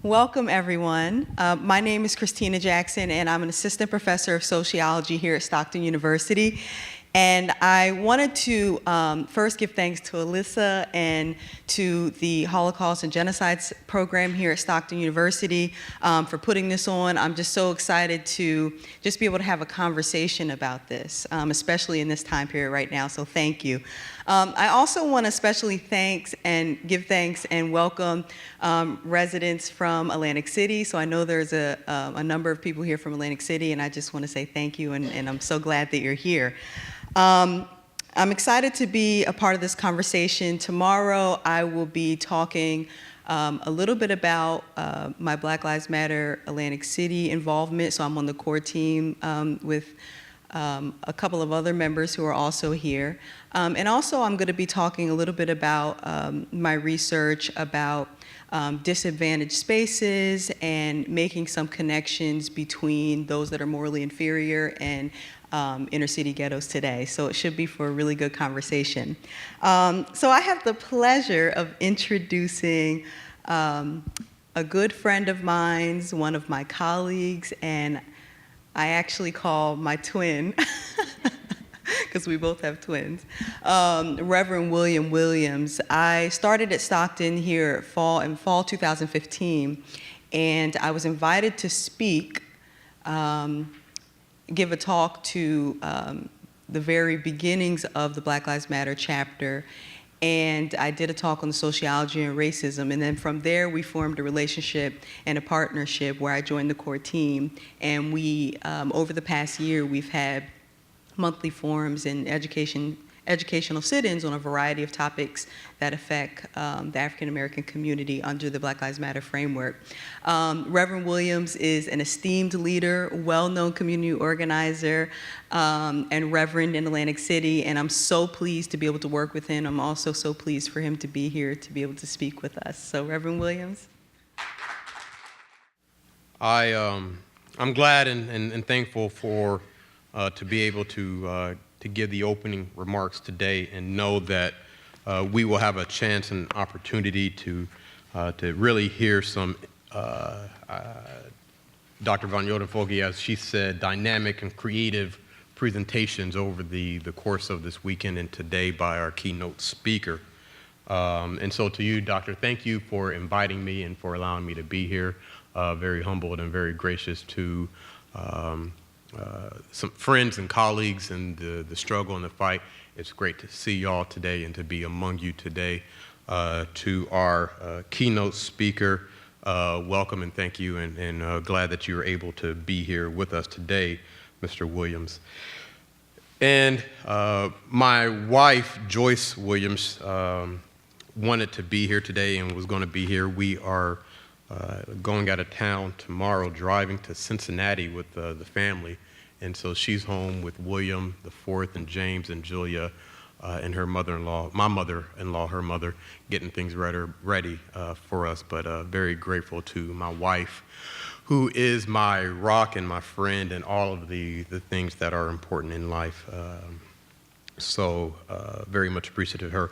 Welcome, everyone. My name is Christina Jackson, and I'm an assistant professor of sociology here at Stockton University. And I wanted to first give thanks to Alyssa and to the Holocaust and Genocides program here at Stockton University for putting this on. I'm just so excited to just be able to have a conversation about this, especially in this time period right now, so thank you. I also want to especially give thanks and welcome residents from Atlantic City. So I know there's a number of people here from Atlantic City, and I just want to say thank you, and I'm so glad that you're here. I'm excited to be a part of this conversation. Tomorrow I will be talking a little bit about my Black Lives Matter Atlantic City involvement. So I'm on the core team with a couple of other members who are also here. And also I'm going to be talking a little bit about my research about disadvantaged spaces and making some connections between those that are morally inferior and inner city ghettos today. So it should be for a really good conversation. So I have the pleasure of introducing a good friend of mine, one of my colleagues, and I actually call my twin, because we both have twins, Reverend William Williams. I started at Stockton here in fall 2015, and I was invited to speak, give a talk to the very beginnings of the Black Lives Matter chapter, and I did a talk on the sociology and racism, and then from there we formed a relationship and a partnership where I joined the core team, and we, over the past year, we've had monthly forums and educational sit-ins on a variety of topics that affect the African American community under the Black Lives Matter framework. Reverend Williams is an esteemed leader, well-known community organizer, and reverend in Atlantic City, and I'm so pleased to be able to work with him. I'm also so pleased for him to be here to be able to speak with us. So Reverend Williams. I'm glad and thankful for to be able to give the opening remarks today and know that we will have a chance and opportunity to really hear some Dr. Van Joden-Fogge, as she said, dynamic and creative presentations over the course of this weekend and today by our keynote speaker. And so to you, Doctor, thank you for inviting me and for allowing me to be here. Very humbled and very gracious to some friends and colleagues and the struggle and the fight. It's great to see y'all today and to be among you today. To our keynote speaker, welcome and thank you, and glad that you were able to be here with us today, Mr. Williams. And my wife, Joyce Williams, wanted to be here today and was going to be here. We are going out of town tomorrow, driving to Cincinnati with the family. And so she's home with William the Fourth and James and Julia and her mother-in-law, my mother-in-law, her mother, getting things ready for us. But very grateful to my wife, who is my rock and my friend and all of the things that are important in life. So very much appreciative of her.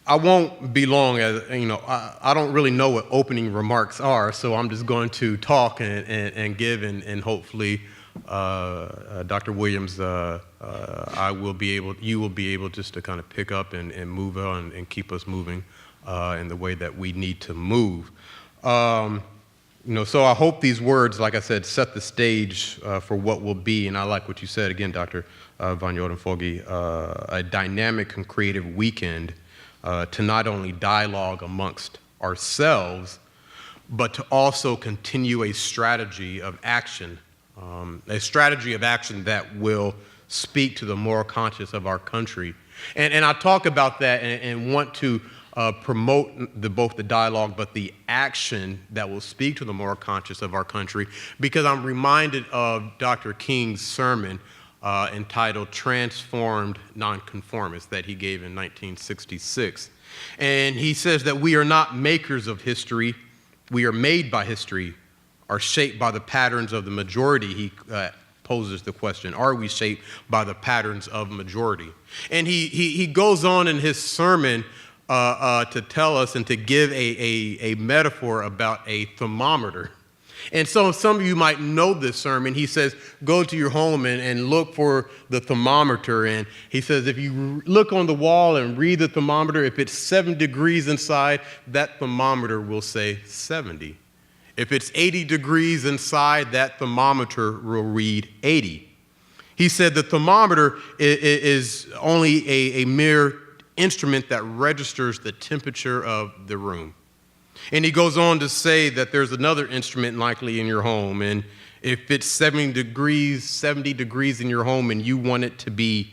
I won't be long, as you know, I don't really know what opening remarks are, so I'm just going to talk and give, and hopefully Dr. Williams, you will be able just to kind of pick up and move on and keep us moving in the way that we need to move. So I hope these words, like I said, set the stage for what will be, and I like what you said again, Dr. Van Joden-Fogge, a dynamic and creative weekend to not only dialogue amongst ourselves, but to also continue a strategy of action that will speak to the moral conscience of our country. And I talk about that and want to promote both the dialogue but the action that will speak to the moral conscience of our country, because I'm reminded of Dr. King's sermon entitled Transformed Nonconformists that he gave in 1966. And he says that we are not makers of history, we are made by history, are shaped by the patterns of the majority. He poses the question, are we shaped by the patterns of majority? And he goes on in his sermon to tell us and to give a metaphor about a thermometer. And so some of you might know this sermon. He says, go to your home and look for the thermometer. And he says, if you look on the wall and read the thermometer, if it's 7 degrees inside, that thermometer will say 70. If it's 80 degrees inside, that thermometer will read 80. He said the thermometer is only a mere instrument that registers the temperature of the room. And he goes on to say that there's another instrument likely in your home, and if it's 70 degrees in your home and you want it to be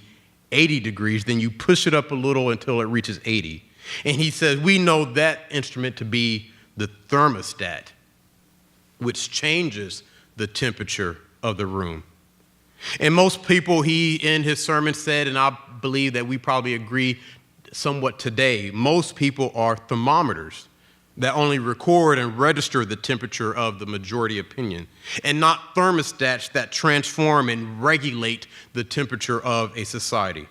80 degrees, then you push it up a little until it reaches 80. And he says we know that instrument to be the thermostat, which changes the temperature of the room. And most people, he in his sermon said, and I believe that we probably agree somewhat today, most people are thermometers that only record and register the temperature of the majority opinion, and not thermostats that transform and regulate the temperature of a society.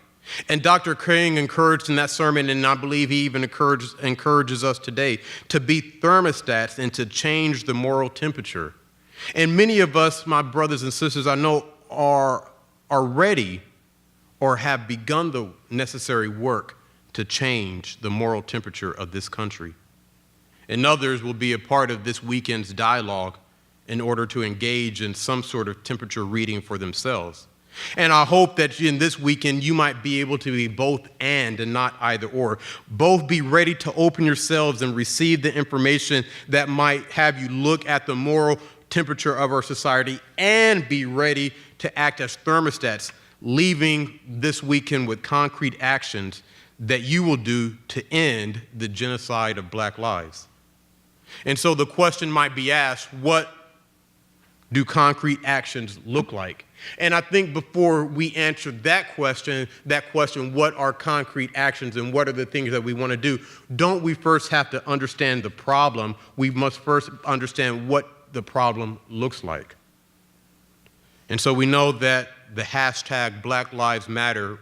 And Dr. King encouraged in that sermon, and I believe he even encourages us today, to be thermostats and to change the moral temperature. And many of us, my brothers and sisters, I know are ready or have begun the necessary work to change the moral temperature of this country. And others will be a part of this weekend's dialogue in order to engage in some sort of temperature reading for themselves. And I hope that in this weekend you might be able to be both and not either or. Both be ready to open yourselves and receive the information that might have you look at the moral temperature of our society, and be ready to act as thermostats, leaving this weekend with concrete actions that you will do to end the genocide of Black lives. And so the question might be asked, what do concrete actions look like? And I think before we answer that question, what are concrete actions and what are the things that we want to do, don't we first have to understand the problem? We must first understand what the problem looks like. And so we know that the hashtag Black Lives Matter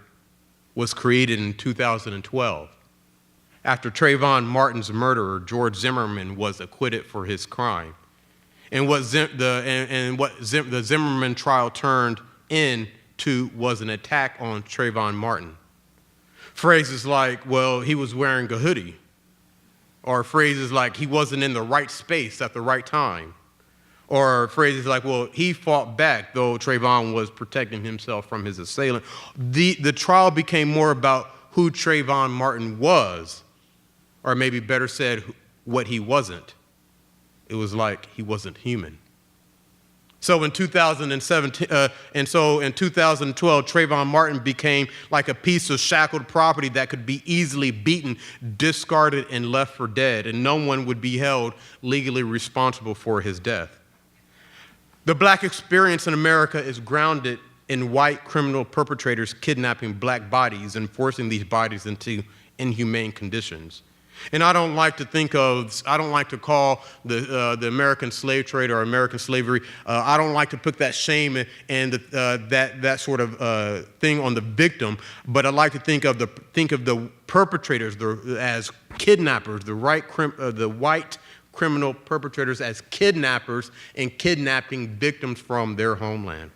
was created in 2012. After Trayvon Martin's murderer, George Zimmerman, was acquitted for his crime. And what the Zimmerman trial turned into was an attack on Trayvon Martin. Phrases like, well, he was wearing a hoodie, or phrases like he wasn't in the right space at the right time, or phrases like, well, he fought back, though Trayvon was protecting himself from his assailant. The trial became more about who Trayvon Martin was, or maybe better said, what he wasn't. It was like he wasn't human. So in 2017, in 2012, Trayvon Martin became like a piece of shackled property that could be easily beaten, discarded, and left for dead, and no one would be held legally responsible for his death. The Black experience in America is grounded in white criminal perpetrators kidnapping Black bodies and forcing these bodies into inhumane conditions. And I don't like to call the American slave trade or American slavery, I don't like to put that shame and that sort of thing on the victim, but I like to think of the perpetrators as kidnappers, the white criminal perpetrators as kidnappers and kidnapping victims from their homeland.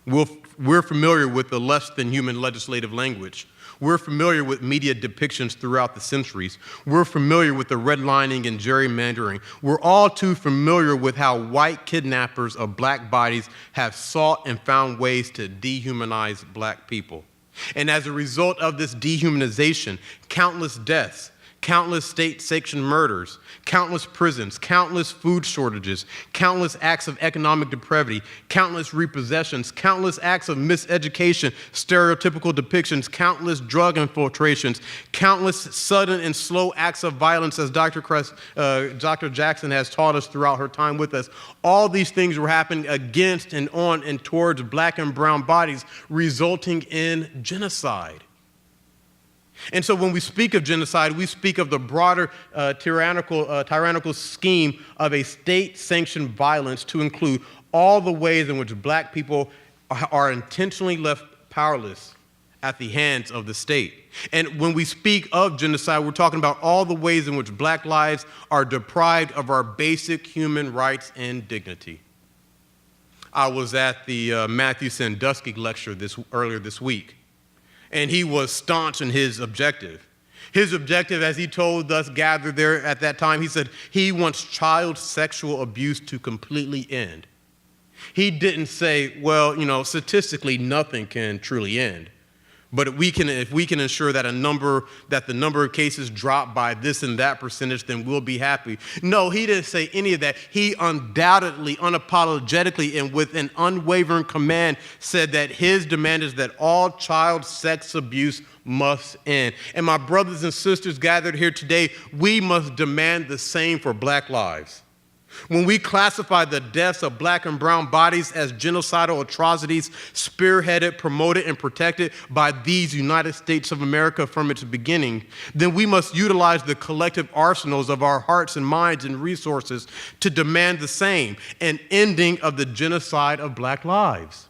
We're familiar with the less than human legislative language. We're familiar with media depictions throughout the centuries. We're familiar with the redlining and gerrymandering. We're all too familiar with how white kidnappers of Black bodies have sought and found ways to dehumanize Black people. And as a result of this dehumanization, countless deaths, countless state-sanctioned murders, countless prisons, countless food shortages, countless acts of economic depravity, countless repossessions, countless acts of miseducation, stereotypical depictions, countless drug infiltrations, countless sudden and slow acts of violence, as Dr. Jackson has taught us throughout her time with us. All these things were happening against and on and towards Black and brown bodies, resulting in genocide. And so when we speak of genocide, we speak of the broader tyrannical scheme of a state-sanctioned violence to include all the ways in which Black people are intentionally left powerless at the hands of the state. And when we speak of genocide, we're talking about all the ways in which black lives are deprived of our basic human rights and dignity. I was at the Matthew Sandusky lecture earlier this week, and he was staunch in his objective. His objective, as he told us gathered there at that time, he said he wants child sexual abuse to completely end. He didn't say, well, statistically nothing can truly end. But if we can ensure that the number of cases drop by this and that percentage, then we'll be happy. No, he didn't say any of that. He undoubtedly, unapologetically, and with an unwavering command said that his demand is that all child sex abuse must end. And my brothers and sisters gathered here today, we must demand the same for black lives. When we classify the deaths of black and brown bodies as genocidal atrocities spearheaded, promoted, and protected by these United States of America from its beginning, then we must utilize the collective arsenals of our hearts and minds and resources to demand the same, an ending of the genocide of black lives.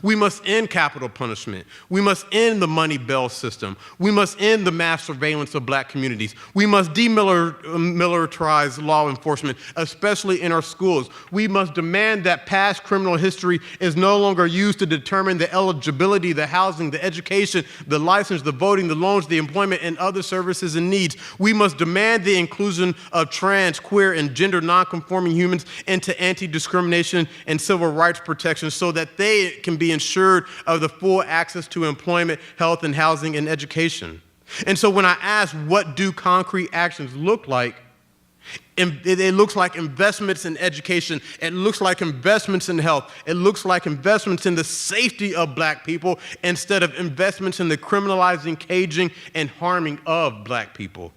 We must end capital punishment. We must end the money bail system. We must end the mass surveillance of black communities. We must demilitarize law enforcement, especially in our schools. We must demand that past criminal history is no longer used to determine the eligibility, the housing, the education, the license, the voting, the loans, the employment, and other services and needs. We must demand the inclusion of trans, queer, and gender nonconforming humans into anti-discrimination and civil rights protections so that they can be ensured of the full access to employment, health, and housing and education. And so when I ask what do concrete actions look like, it looks like investments in education. It looks like investments in health. It looks like investments in the safety of black people instead of investments in the criminalizing, caging, and harming of black people.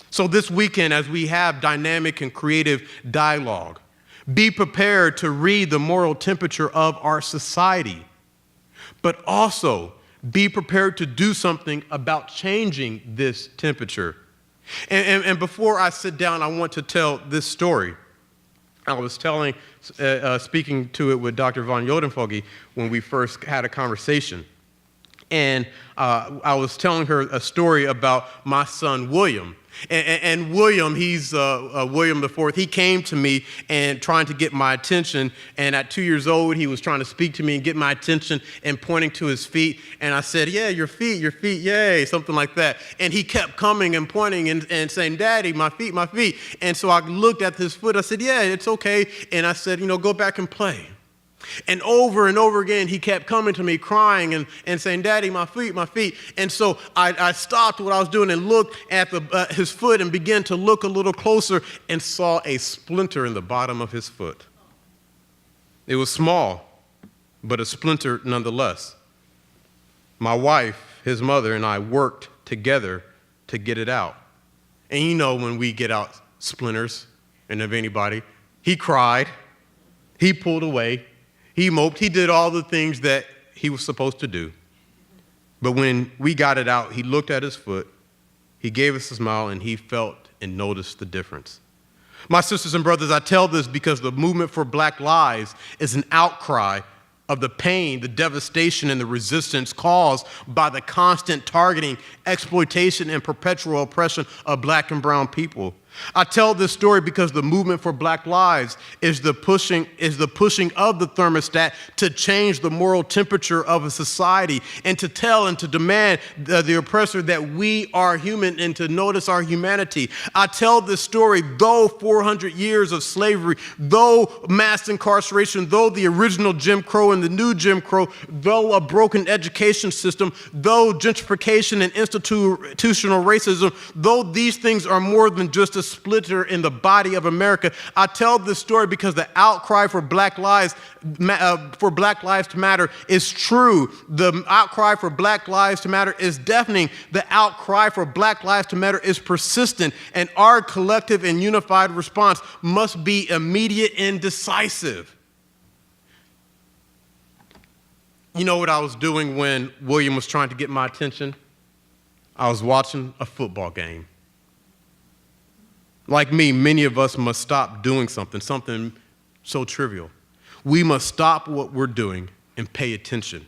So this weekend, as we have dynamic and creative dialogue, be prepared to read the moral temperature of our society, but also be prepared to do something about changing this temperature. And before I sit down, I want to tell this story. I was speaking to it with Dr. Von Jodenfoge when we first had a conversation. And I was telling her a story about my son, William. And William, he's William IV, he came to me and trying to get my attention. And at 2 years old, he was trying to speak to me and get my attention and pointing to his feet. And I said, yeah, your feet, yay, something like that. And he kept coming and pointing and saying, Daddy, my feet, my feet. And so I looked at his foot. I said, yeah, it's okay. And I said, go back and play. And over again, he kept coming to me crying and saying, Daddy, my feet, my feet. And so I stopped what I was doing and looked at his foot and began to look a little closer and saw a splinter in the bottom of his foot. It was small, but a splinter nonetheless. My wife, his mother, and I worked together to get it out. And when we get out splinters, and if anybody, he cried, he pulled away, he moped, he did all the things that he was supposed to do. But when we got it out, he looked at his foot, he gave us a smile, and he felt and noticed the difference. My sisters and brothers, I tell this because the movement for Black lives is an outcry of the pain, the devastation, and the resistance caused by the constant targeting, exploitation, and perpetual oppression of Black and brown people. I tell this story because the movement for Black lives is the pushing of the thermostat to change the moral temperature of a society and to tell and to demand the oppressor that we are human and to notice our humanity. I tell this story, though 400 years of slavery, though mass incarceration, though the original Jim Crow and the new Jim Crow, though a broken education system, though gentrification and institutional racism, though these things are more than just a splinter in the body of America. I tell this story because the outcry for Black lives to matter is true. The outcry for Black lives to matter is deafening. The outcry for Black lives to matter is persistent, and our collective and unified response must be immediate and decisive. You know what I was doing when William was trying to get my attention? I was watching a football game. Like me, many of us must stop doing something so trivial. We must stop what we're doing and pay attention.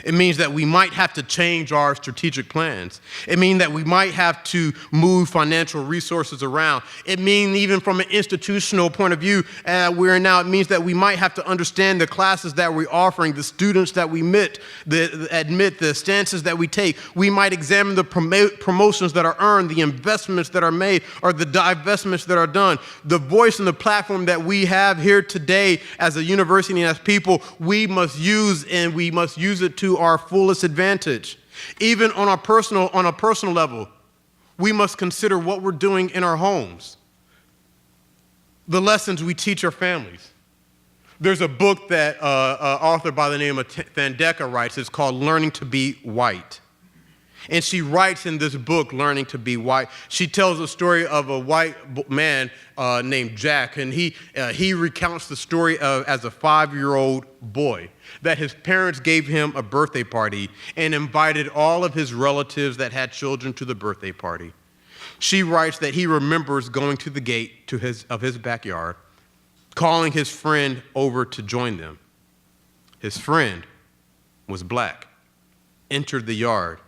It means that we might have to change our strategic plans. It means that we might have to move financial resources around. It means even from an institutional point of view, we're in now, it means that we might have to understand the classes that we're offering, the students that we admit, the stances that we take. We might examine the promotions that are earned, the investments that are made, or the divestments that are done. The voice and the platform that we have here today as a university and as people, we must use, and we must use it to our fullest advantage. Even on a personal level, we must consider what we're doing in our homes, the lessons we teach our families. There's a book that an author by the name of Thandeka writes. It's called Learning to Be White. And she writes in this book, Learning to Be White, she tells a story of a white man named Jack, and he recounts the story of as a 5-year-old boy that his parents gave him a birthday party and invited all of his relatives that had children to the birthday party. She writes that he remembers going to the gate of his backyard, calling his friend over to join them. His friend was black, entered the yard,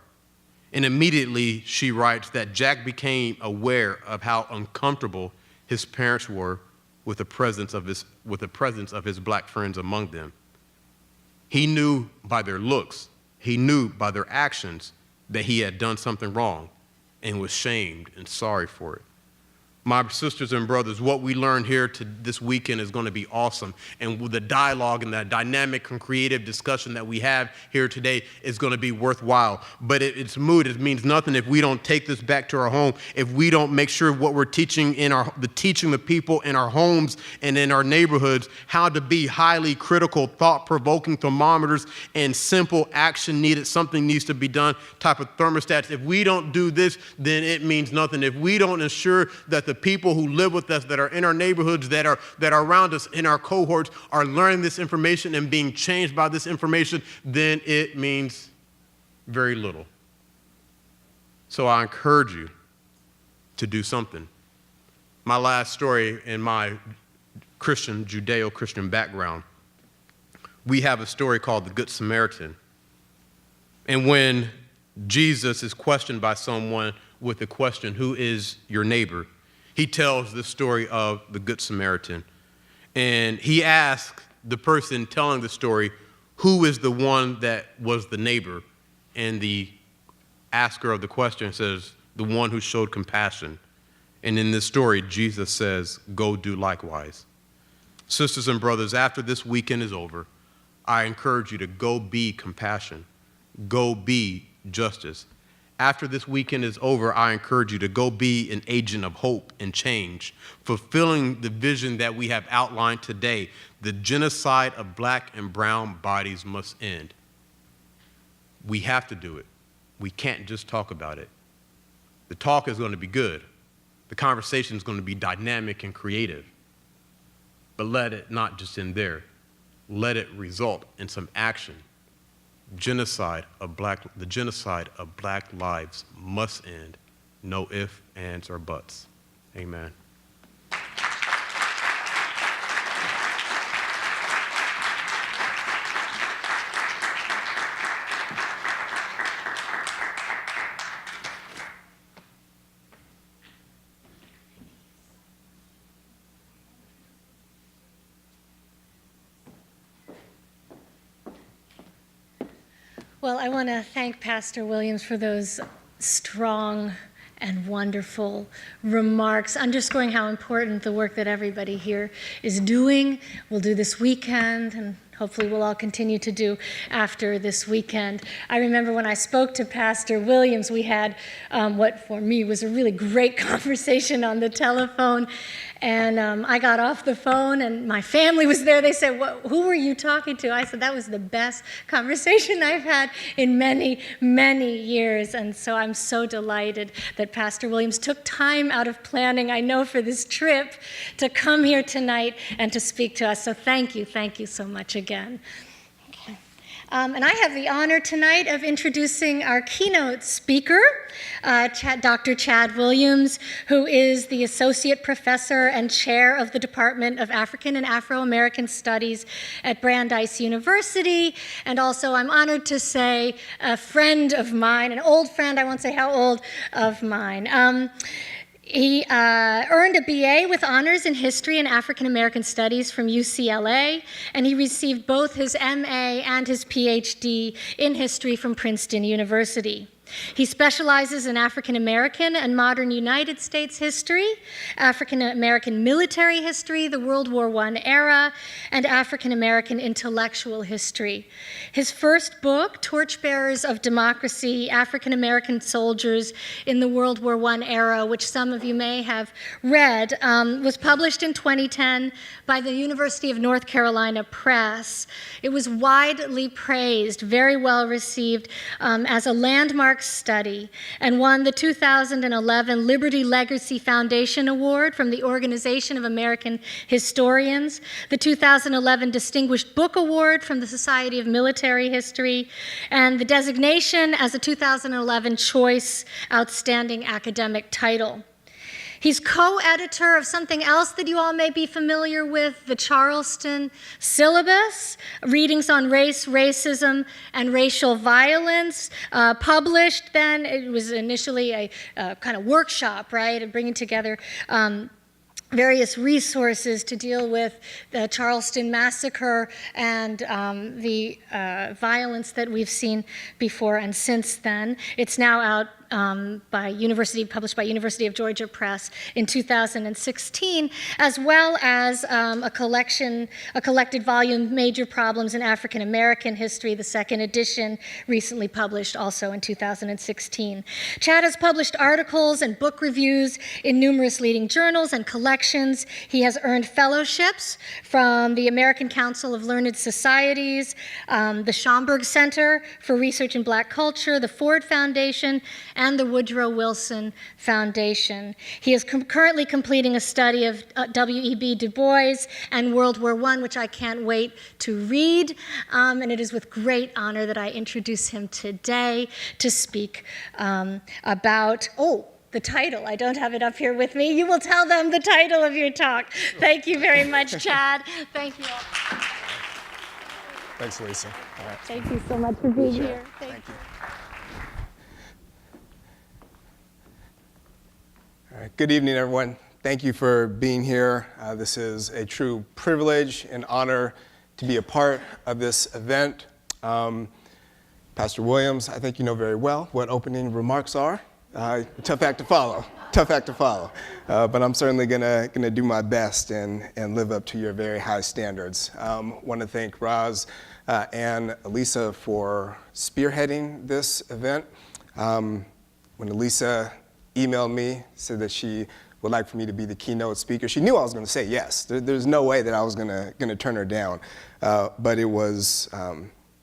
and immediately she writes that Jack became aware of how uncomfortable his parents were with the presence of his black friends among them. He knew by their looks, he knew by their actions that he had done something wrong and was shamed and sorry for it. My sisters and brothers, what we learned here this weekend is going to be awesome. And with the dialogue and the dynamic and creative discussion that we have here today is going to be worthwhile. But it's moot. It means nothing if we don't take this back to our home, if we don't make sure what we're teaching teaching the people in our homes and in our neighborhoods how to be highly critical, thought-provoking thermometers and simple action needed, something needs to be done type of thermostats. If we don't do this, then it means nothing. If we don't ensure that the people who live with us, that are in our neighborhoods, that are around us in our cohorts, are learning this information and being changed by this information, then it means very little. So I encourage you to do something. My last story in my Judeo-Christian background, we have a story called the Good Samaritan. And when Jesus is questioned by someone with the question, who is your neighbor? He tells the story of the Good Samaritan. And he asks the person telling the story, who is the one that was the neighbor? And the asker of the question says, the one who showed compassion. And in this story, Jesus says, go do likewise. Sisters and brothers, after this weekend is over, I encourage you to go be compassion. Go be justice. After this weekend is over, I encourage you to go be an agent of hope and change, fulfilling the vision that we have outlined today. The genocide of black and brown bodies must end. We have to do it. We can't just talk about it. The talk is going to be good. The conversation is going to be dynamic and creative. But let it not just end there. Let it result in some action. The genocide of black lives must end. No ifs, ands, or buts. Amen. Well, I want to thank Pastor Williams for those strong and wonderful remarks, underscoring how important the work that everybody here is doing. We'll do this weekend, and hopefully we'll all continue to do after this weekend. I remember when I spoke to Pastor Williams, we had what for me was a really great conversation on the telephone. And I got off the phone, and my family was there. They said, who were you talking to? I said, that was the best conversation I've had in many, many years. And so I'm so delighted that Pastor Williams took time out of planning, I know, for this trip to come here tonight and to speak to us. So thank you so much again. Okay. And I have the honor tonight of introducing our keynote speaker, Dr. Chad Williams, who is the Associate Professor and Chair of the Department of African and Afro-American Studies at Brandeis University. And also, I'm honored to say, a friend of mine, an old friend, I won't say how old, of mine. He earned a BA with honors in history and African American studies from UCLA, and he received both his MA and his PhD in history from Princeton University. He specializes in African American and modern United States history, African American military history, the World War I era, and African American intellectual history. His first book, Torchbearers of Democracy, African American Soldiers in the World War I era, which some of you may have read, was published in 2010 by the University of North Carolina Press. It was widely praised, very well received as a landmark study, and won the 2011 Liberty Legacy Foundation Award from the Organization of American Historians, the 2011 Distinguished Book Award from the Society of Military History, and the designation as a 2011 Choice Outstanding Academic Title. He's co-editor of something else that you all may be familiar with, the Charleston Syllabus, Readings on Race, Racism, and Racial Violence, published then. It was initially a kind of workshop, right, of bringing together various resources to deal with the Charleston massacre and the violence that we've seen before and since then. It's now out published by University of Georgia Press in 2016, as well as a collected volume, Major Problems in African American History, the second edition, recently published also in 2016. Chad has published articles and book reviews in numerous leading journals and collections. He has earned fellowships from the American Council of Learned Societies, the Schomburg Center for Research in Black Culture, the Ford Foundation, and the Woodrow Wilson Foundation. He is currently completing a study of W.E.B. Du Bois and World War I, which I can't wait to read, and it is with great honor that I introduce him today to speak about, the title. I don't have it up here with me. You will tell them the title of your talk. Thank you very much, Chad. Thank you all. Thanks, Lisa. All right. Thank you so much for being here. Thank you. All right. Good evening, everyone. Thank you for being here. This is a true privilege and honor to be a part of this event. Pastor Williams, I think you know very well what opening remarks are. Tough act to follow. Tough act to follow. But I'm certainly gonna do my best and live up to your very high standards. Want to thank Roz and Elisa for spearheading this event. When Elisa emailed me, said that she would like for me to be the keynote speaker, she knew I was going to say yes. There's no way that I was going to turn her down. But it was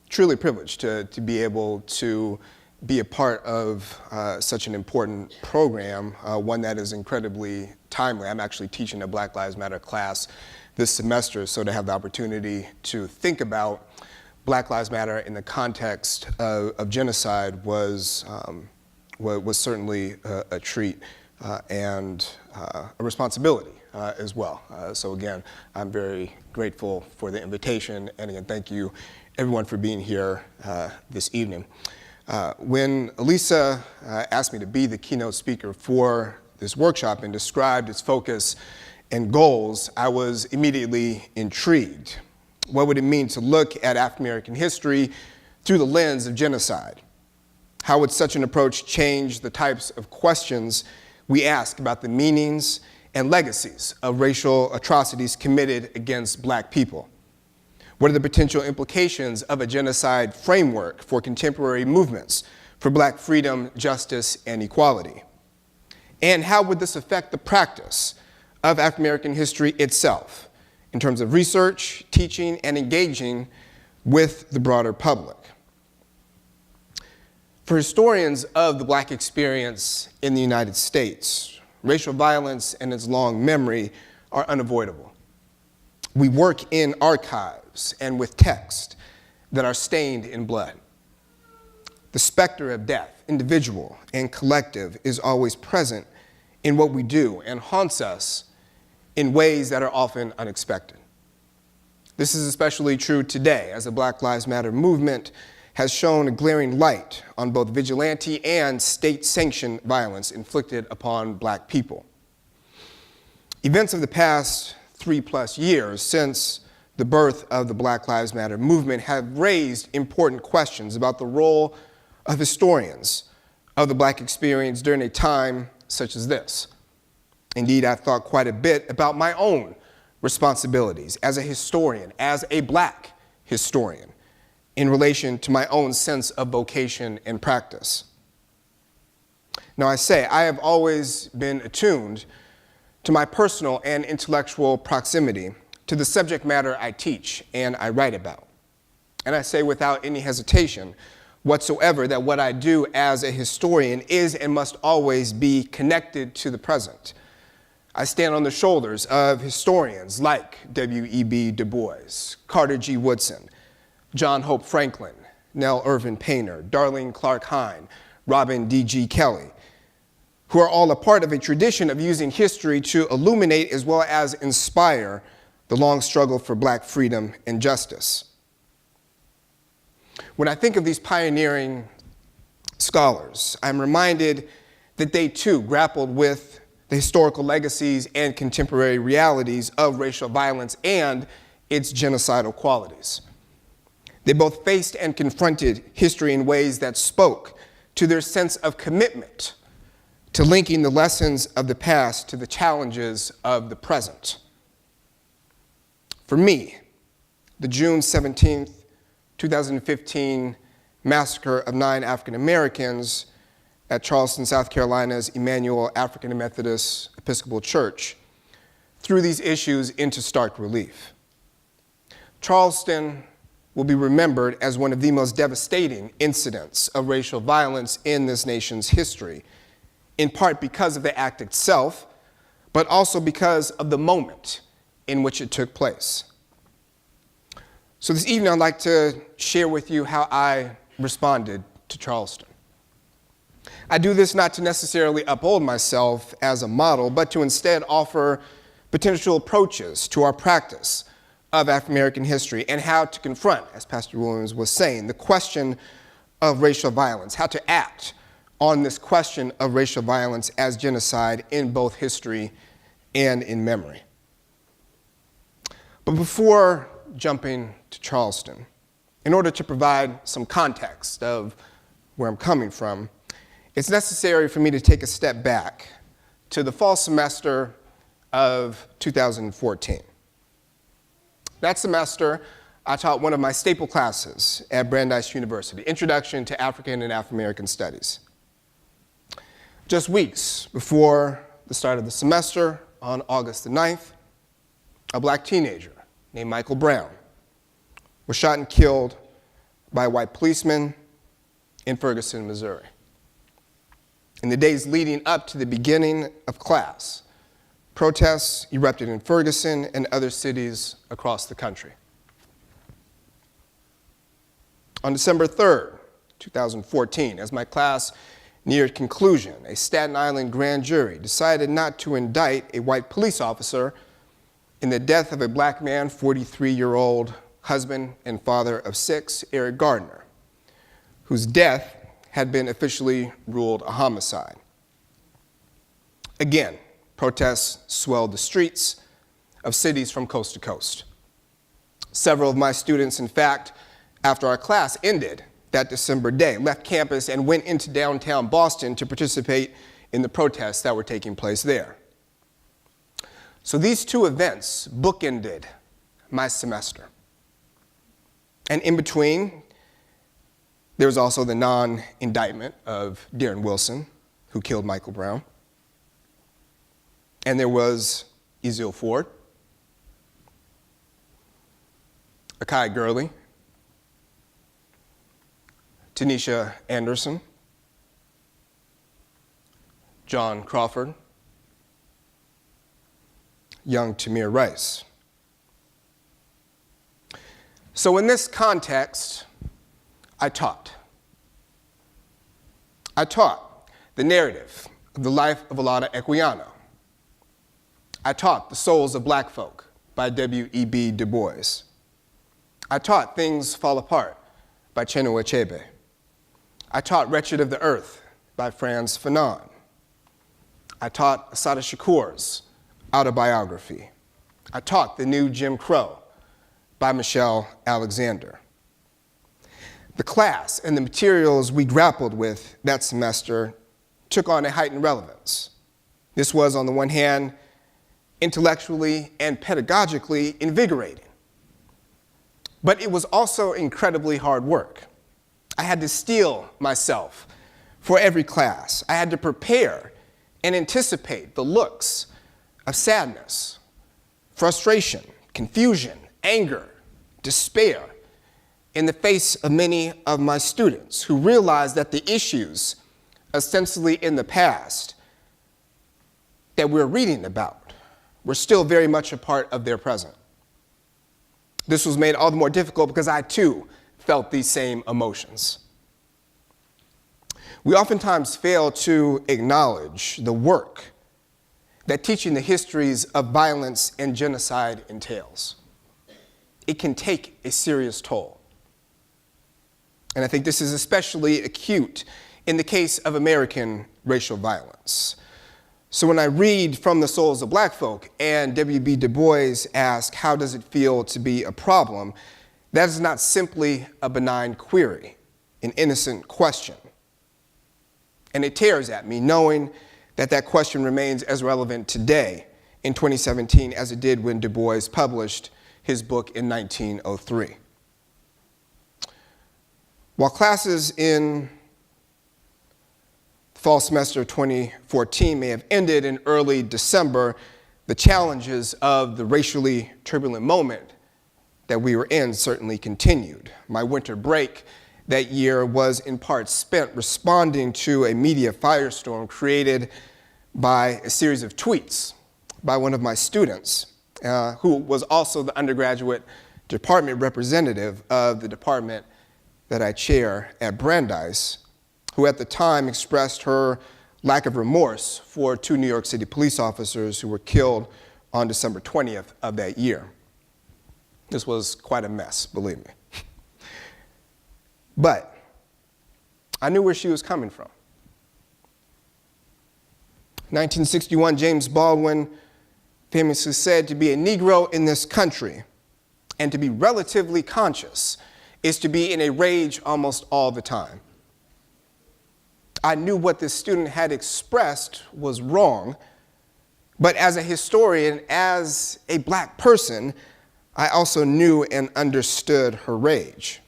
truly a privilege to be able to be a part of such an important program, one that is incredibly timely. I'm actually teaching a Black Lives Matter class this semester, so to have the opportunity to think about Black Lives Matter in the context of genocide was certainly a treat and a responsibility as well. So again, I'm very grateful for the invitation, and again, thank you everyone for being here this evening. When Elisa asked me to be the keynote speaker for this workshop and described its focus and goals, I was immediately intrigued. What would it mean to look at African American history through the lens of genocide? How would such an approach change the types of questions we ask about the meanings and legacies of racial atrocities committed against Black people? What are the potential implications of a genocide framework for contemporary movements for Black freedom, justice, and equality? And how would this affect the practice of African American history itself in terms of research, teaching, and engaging with the broader public? For historians of the Black experience in the United States, racial violence and its long memory are unavoidable. We work in archives and with text, that are stained in blood. The specter of death, individual and collective, is always present in what we do and haunts us in ways that are often unexpected. This is especially true today, as the Black Lives Matter movement has shown a glaring light on both vigilante and state-sanctioned violence inflicted upon Black people. Events of the past 3+ years since the birth of the Black Lives Matter movement have raised important questions about the role of historians of the Black experience during a time such as this. Indeed, I've thought quite a bit about my own responsibilities as a historian, as a Black historian, in relation to my own sense of vocation and practice. Now, I say, I have always been attuned to my personal and intellectual proximity to the subject matter I teach and I write about. And I say without any hesitation whatsoever that what I do as a historian is and must always be connected to the present. I stand on the shoulders of historians like W.E.B. Du Bois, Carter G. Woodson, John Hope Franklin, Nell Irvin Painter, Darlene Clark Hine, Robin D.G. Kelley, who are all a part of a tradition of using history to illuminate as well as inspire the long struggle for Black freedom and justice. When I think of these pioneering scholars, I'm reminded that they too grappled with the historical legacies and contemporary realities of racial violence and its genocidal qualities. They both faced and confronted history in ways that spoke to their sense of commitment to linking the lessons of the past to the challenges of the present. For me, the June 17th, 2015 massacre of 9 African Americans at Charleston, South Carolina's Emmanuel African Methodist Episcopal Church threw these issues into stark relief. Charleston will be remembered as one of the most devastating incidents of racial violence in this nation's history, in part because of the act itself, but also because of the moment in which it took place. So this evening, I'd like to share with you how I responded to Charleston. I do this not to necessarily uphold myself as a model, but to instead offer potential approaches to our practice of African American history and how to confront, as Pastor Williams was saying, the question of racial violence, how to act on this question of racial violence as genocide in both history and in memory. But before jumping to Charleston, in order to provide some context of where I'm coming from, it's necessary for me to take a step back to the fall semester of 2014. That semester, I taught one of my staple classes at Brandeis University, Introduction to African and African American Studies. Just weeks before the start of the semester, on August the 9th, a Black teenager named Michael Brown was shot and killed by a white policeman in Ferguson, Missouri. In the days leading up to the beginning of class, protests erupted in Ferguson and other cities across the country. On December 3rd, 2014, as my class neared conclusion, a Staten Island grand jury decided not to indict a white police officer in the death of a Black man, 43-year-old husband and father of 6, Eric Gardner, whose death had been officially ruled a homicide. Again, protests swelled the streets of cities from coast to coast. Several of my students, in fact, after our class ended that December day, left campus and went into downtown Boston to participate in the protests that were taking place there. So these two events bookended my semester. And in between, there was also the non-indictment of Darren Wilson, who killed Michael Brown. And there was Ezell Ford, Akai Gurley, Tanisha Anderson, John Crawford, young Tamir Rice. So in this context, I taught. I taught the narrative of the life of Olaudah Equiano. I taught The Souls of Black Folk by W.E.B. Du Bois. I taught Things Fall Apart by Chinua Achebe. I taught Wretched of the Earth by Frantz Fanon. I taught Assata Shakur's autobiography. I taught The New Jim Crow by Michelle Alexander. The class and the materials we grappled with that semester took on a heightened relevance. This was, on the one hand, intellectually and pedagogically invigorating. But it was also incredibly hard work. I had to steel myself for every class. I had to prepare and anticipate the looks of sadness, frustration, confusion, anger, despair in the face of many of my students who realized that the issues ostensibly in the past that we're reading about were still very much a part of their present. This was made all the more difficult because I too felt these same emotions. We oftentimes fail to acknowledge the work that teaching the histories of violence and genocide entails. It can take a serious toll. And I think this is especially acute in the case of American racial violence. So when I read from The Souls of Black Folk and W.B. Du Bois asks, how does it feel to be a problem? That is not simply a benign query, an innocent question. And it tears at me knowing that that question remains as relevant today in 2017 as it did when Du Bois published his book in 1903. While classes in fall semester 2014 may have ended in early December, the challenges of the racially turbulent moment that we were in certainly continued. My winter break that year was in part spent responding to a media firestorm created by a series of tweets by one of my students, who was also the undergraduate department representative of the department that I chair at Brandeis, who at the time expressed her lack of remorse for 2 New York City police officers who were killed on December 20th of that year. This was quite a mess, believe me. But I knew where she was coming from. 1961, James Baldwin famously said, to be a Negro in this country and to be relatively conscious is to be in a rage almost all the time. I knew what this student had expressed was wrong, but as a historian, as a black person, I also knew and understood her rage.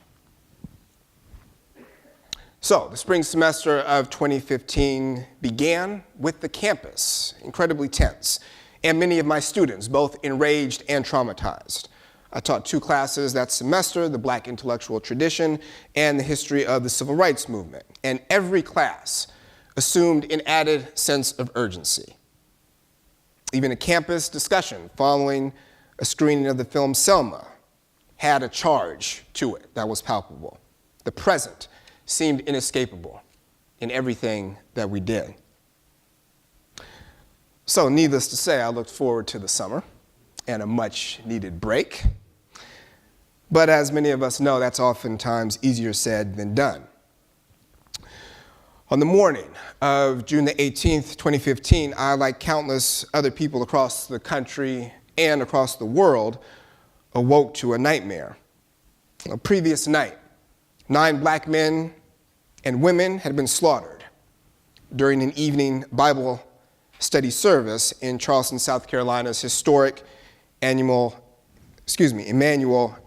So the spring semester of 2015 began with the campus incredibly tense, and many of my students both enraged and traumatized. I taught 2 classes that semester, the Black Intellectual Tradition and the History of the Civil Rights Movement, and every class assumed an added sense of urgency. Even a campus discussion following a screening of the film Selma had a charge to it that was palpable. The present seemed inescapable in everything that we did. So needless to say, I looked forward to the summer and a much needed break. But as many of us know, that's oftentimes easier said than done. On the morning of June the 18th, 2015, I, like countless other people across the country and across the world, awoke to a nightmare. A previous night, 9 black men and women had been slaughtered during an evening Bible study service in Charleston, South Carolina's historic Emmanuel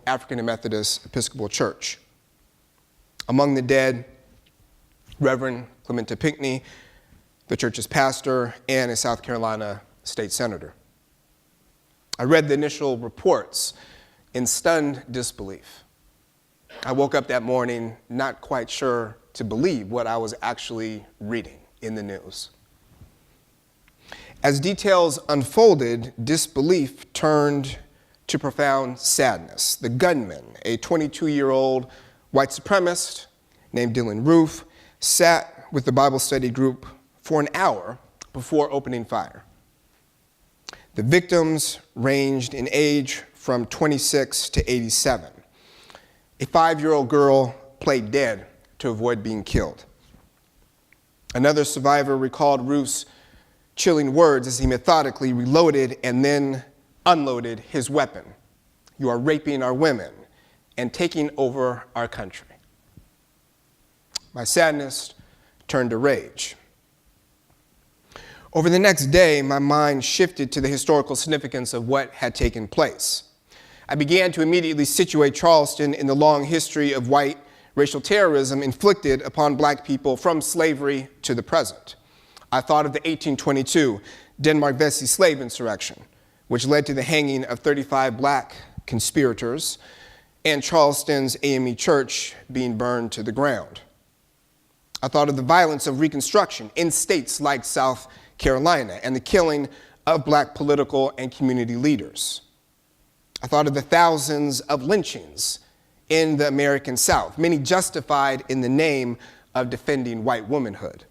African Methodist Episcopal Church. Among the dead, Reverend Clementa Pinckney, the church's pastor, and a South Carolina state senator. I read the initial reports in stunned disbelief. I woke up that morning not quite sure to believe what I was actually reading in the news. As details unfolded, disbelief turned to profound sadness. The gunman, a 22-year-old white supremacist named Dylann Roof, sat with the Bible study group for an hour before opening fire. The victims ranged in age from 26 to 87. A 5-year-old girl played dead to avoid being killed. Another survivor recalled Roof's chilling words as he methodically reloaded and then unloaded his weapon. "You are raping our women and taking over our country." My sadness turned to rage. Over the next day, my mind shifted to the historical significance of what had taken place. I began to immediately situate Charleston in the long history of white racial terrorism inflicted upon black people from slavery to the present. I thought of the 1822 Denmark Vesey slave insurrection, which led to the hanging of 35 black conspirators, and Charleston's AME Church being burned to the ground. I thought of the violence of Reconstruction in states like South Carolina and the killing of black political and community leaders. I thought of the thousands of lynchings in the American South, many justified in the name of defending white womanhood.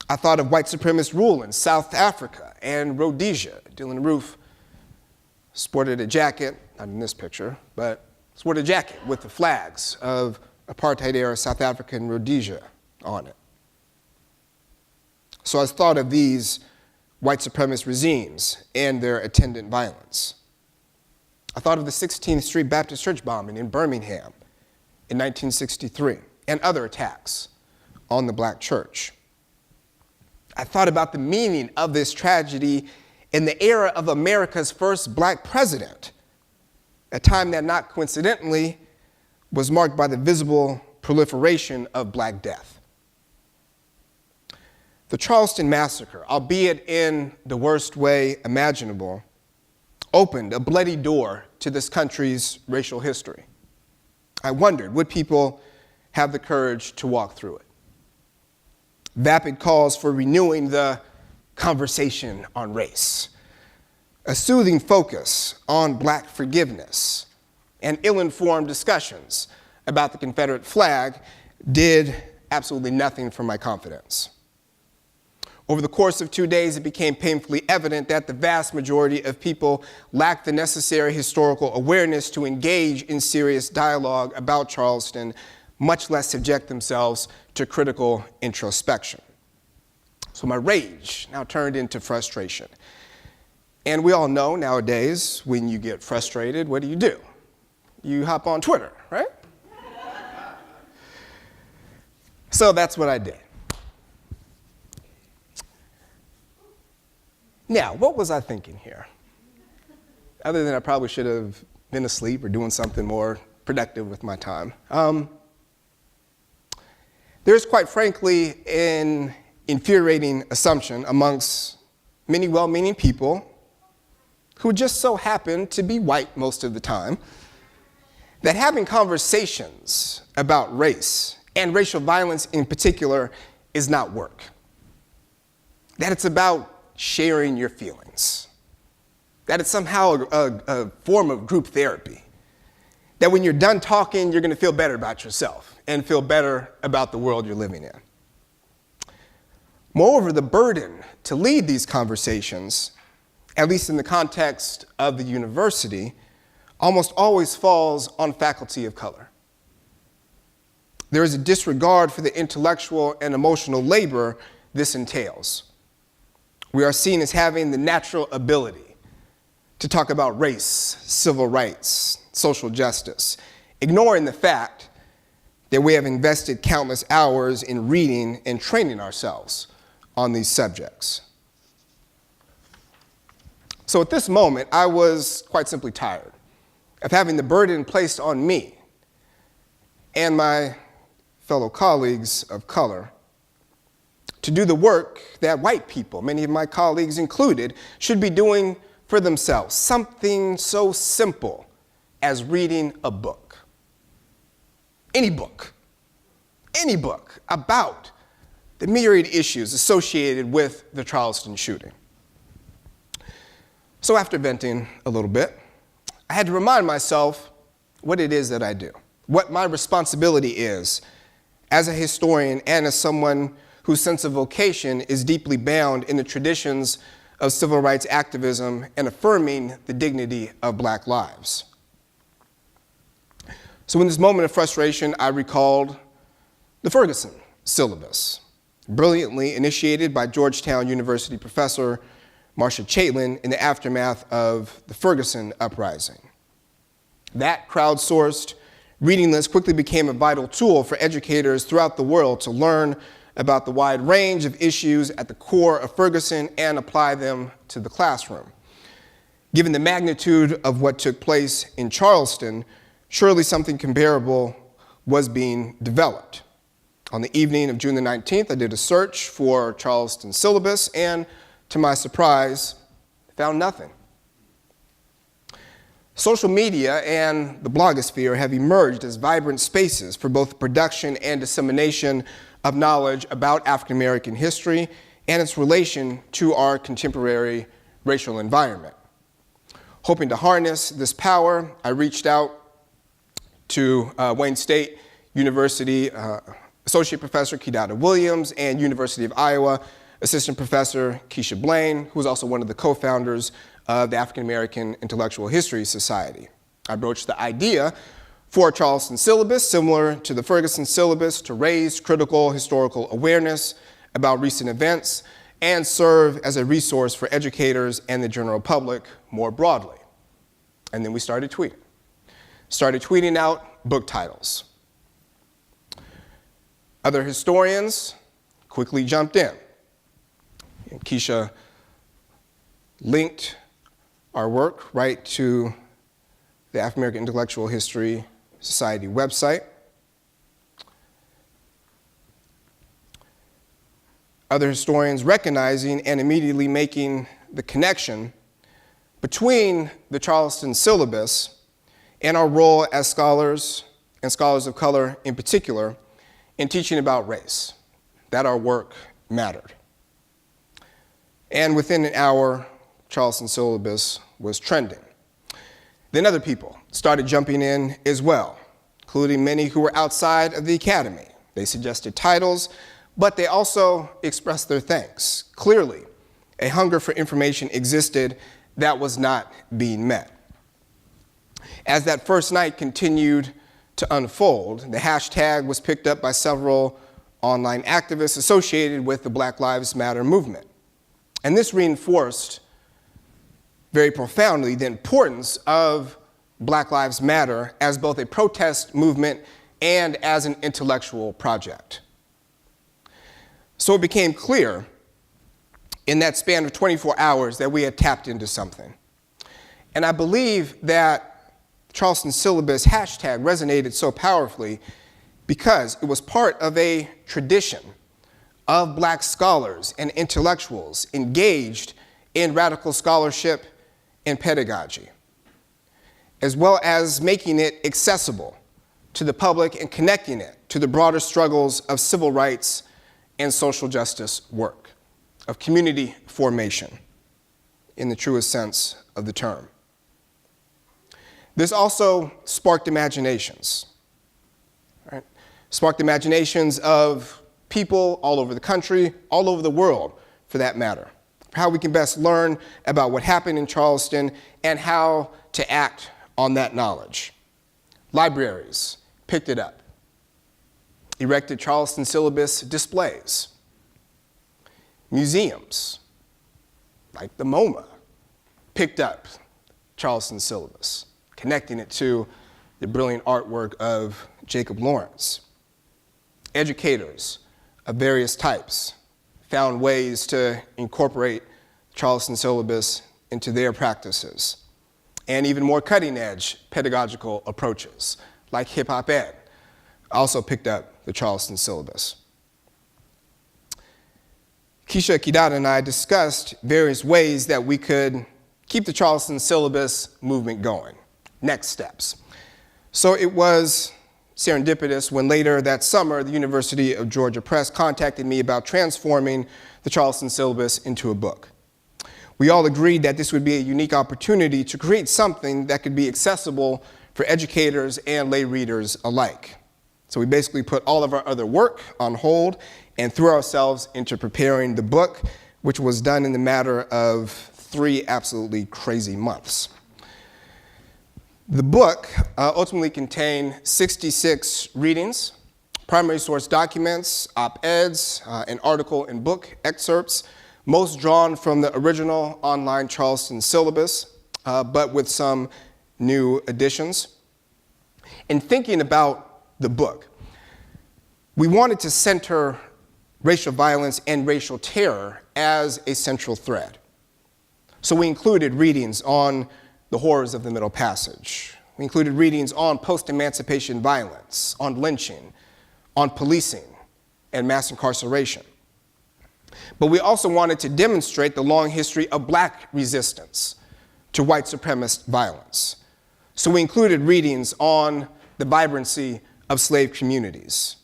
I thought of white supremacist rule in South Africa and Rhodesia. Dylann Roof sported a jacket, not in this picture, but sported a jacket with the flags of apartheid-era South Africa and Rhodesia on it. So I thought of these white supremacist regimes and their attendant violence. I thought of the 16th Street Baptist Church bombing in Birmingham in 1963 and other attacks on the black church. I thought about the meaning of this tragedy in the era of America's first black president, a time that not coincidentally was marked by the visible proliferation of black death. The Charleston massacre, albeit in the worst way imaginable, opened a bloody door to this country's racial history. I wondered, would people have the courage to walk through it? Vapid calls for renewing the conversation on race, a soothing focus on black forgiveness, and ill-informed discussions about the Confederate flag did absolutely nothing for my confidence. Over the course of 2 days, it became painfully evident that the vast majority of people lacked the necessary historical awareness to engage in serious dialogue about Charleston, much less subject themselves to critical introspection. So my rage now turned into frustration. And we all know nowadays, when you get frustrated, what do? You hop on Twitter, right? So that's what I did. Now, what was I thinking here? Other than I probably should have been asleep or doing something more productive with my time. There's quite frankly an infuriating assumption amongst many well-meaning people who just so happen to be white most of the time, that having conversations about race and racial violence in particular is not work. That it's about sharing your feelings. That it's somehow a form of group therapy. That when you're done talking, you're going to feel better about yourself and feel better about the world you're living in. Moreover, the burden to lead these conversations, at least in the context of the university, almost always falls on faculty of color. There is a disregard for the intellectual and emotional labor this entails. We are seen as having the natural ability to talk about race, civil rights, social justice, ignoring the fact that we have invested countless hours in reading and training ourselves on these subjects. So at this moment, I was quite simply tired of having the burden placed on me and my fellow colleagues of color to do the work that white people, many of my colleagues included, should be doing for themselves. Something so simple as reading a book. Any book about the myriad issues associated with the Charleston shooting. So after venting a little bit, I had to remind myself what it is that I do, what my responsibility is as a historian and as someone whose sense of vocation is deeply bound in the traditions of civil rights activism and affirming the dignity of Black lives. So in this moment of frustration, I recalled the Ferguson syllabus, brilliantly initiated by Georgetown University professor Marcia Chaitlin in the aftermath of the Ferguson uprising. That crowdsourced reading list quickly became a vital tool for educators throughout the world to learn about the wide range of issues at the core of Ferguson and apply them to the classroom. Given the magnitude of what took place in Charleston, surely something comparable was being developed. On the evening of June the 19th, I did a search for Charleston syllabus and, to my surprise, found nothing. Social media and the blogosphere have emerged as vibrant spaces for both production and dissemination of knowledge about African American history and its relation to our contemporary racial environment. Hoping to harness this power, I reached out to Wayne State University Associate Professor Kidada Williams and University of Iowa Assistant Professor Keisha Blaine, who was also one of the co-founders of the African American Intellectual History Society. I broached the idea for a Charleston syllabus similar to the Ferguson syllabus to raise critical historical awareness about recent events and serve as a resource for educators and the general public more broadly. And then we started tweeting. Started tweeting out book titles. Other historians quickly jumped in. And Keisha linked our work right to the African American Intellectual History Society website. Other historians recognizing and immediately making the connection between the Charleston syllabus and our role as scholars, and scholars of color in particular, in teaching about race, that our work mattered. And within an hour, Charleston syllabus was trending. Then other people started jumping in as well, including many who were outside of the academy. They suggested titles, but they also expressed their thanks. Clearly, a hunger for information existed that was not being met. As that first night continued to unfold, the hashtag was picked up by several online activists associated with the Black Lives Matter movement. And this reinforced very profoundly the importance of Black Lives Matter as both a protest movement and as an intellectual project. So it became clear in that span of 24 hours that we had tapped into something. And I believe that Charleston syllabus hashtag resonated so powerfully because it was part of a tradition of Black scholars and intellectuals engaged in radical scholarship and pedagogy, as well as making it accessible to the public and connecting it to the broader struggles of civil rights and social justice work, of community formation in the truest sense of the term. This also sparked imaginations, right? Sparked imaginations of people all over the country, all over the world, for that matter, how we can best learn about what happened in Charleston and how to act on that knowledge. Libraries picked it up, erected Charleston syllabus displays. Museums, like the MoMA, picked up Charleston syllabus, connecting it to the brilliant artwork of Jacob Lawrence. Educators of various types found ways to incorporate Charleston syllabus into their practices, and even more cutting-edge pedagogical approaches, like hip-hop ed, also picked up the Charleston syllabus. Keisha Kidada and I discussed various ways that we could keep the Charleston syllabus movement going, next steps. So it was serendipitous when later that summer, the University of Georgia Press contacted me about transforming the Charleston syllabus into a book. we all agreed that this would be a unique opportunity to create something that could be accessible for educators and lay readers alike. So we basically put all of our other work on hold and threw ourselves into preparing the book, which was done in the matter of 3 absolutely crazy months. The book ultimately contained 66 readings, primary source documents, op-eds, and article and book excerpts, most drawn from the original online Charleston syllabus, but with some new additions. In thinking about the book, we wanted to center racial violence and racial terror as a central thread. So we included readings on the horrors of the Middle Passage. We included readings on post-emancipation violence, on lynching, on policing, and mass incarceration. But we also wanted to demonstrate the long history of Black resistance to white supremacist violence. So we included readings on the vibrancy of slave communities,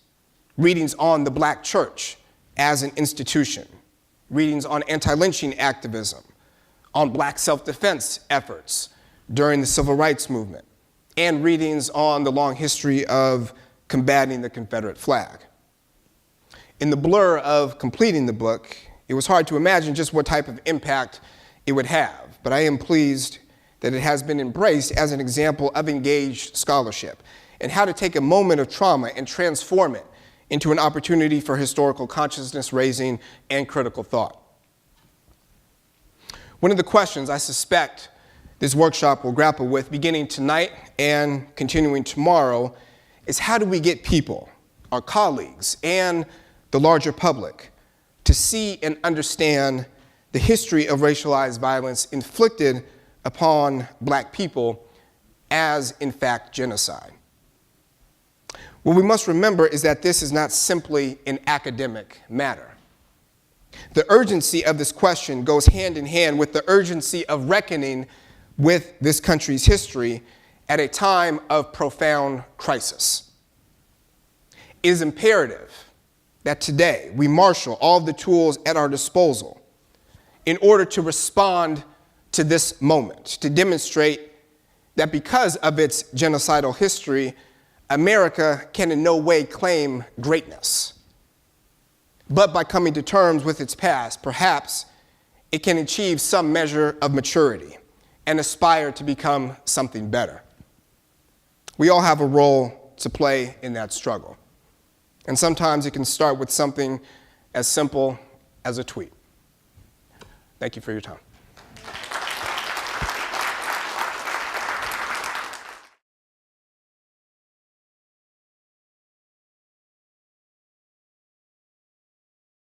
readings on the Black church as an institution, readings on anti-lynching activism, on Black self-defense efforts during the Civil Rights Movement, and readings on the long history of combating the Confederate flag. In the blur of completing the book, it was hard to imagine just what type of impact it would have, but I am pleased that it has been embraced as an example of engaged scholarship and how to take a moment of trauma and transform it into an opportunity for historical consciousness raising and critical thought. One of the questions I suspect this workshop will grapple with beginning tonight and continuing tomorrow is how do we get people, our colleagues, and the larger public to see and understand the history of racialized violence inflicted upon Black people as, in fact, genocide. What we must remember is that this is not simply an academic matter. The urgency of this question goes hand in hand with the urgency of reckoning with this country's history at a time of profound crisis. It is imperative that today we marshal all of the tools at our disposal in order to respond to this moment, to demonstrate that because of its genocidal history, America can in no way claim greatness. But by coming to terms with its past, perhaps it can achieve some measure of maturity and aspire to become something better. We all have a role to play in that struggle. And sometimes it can start with something as simple as a tweet. Thank you for your time.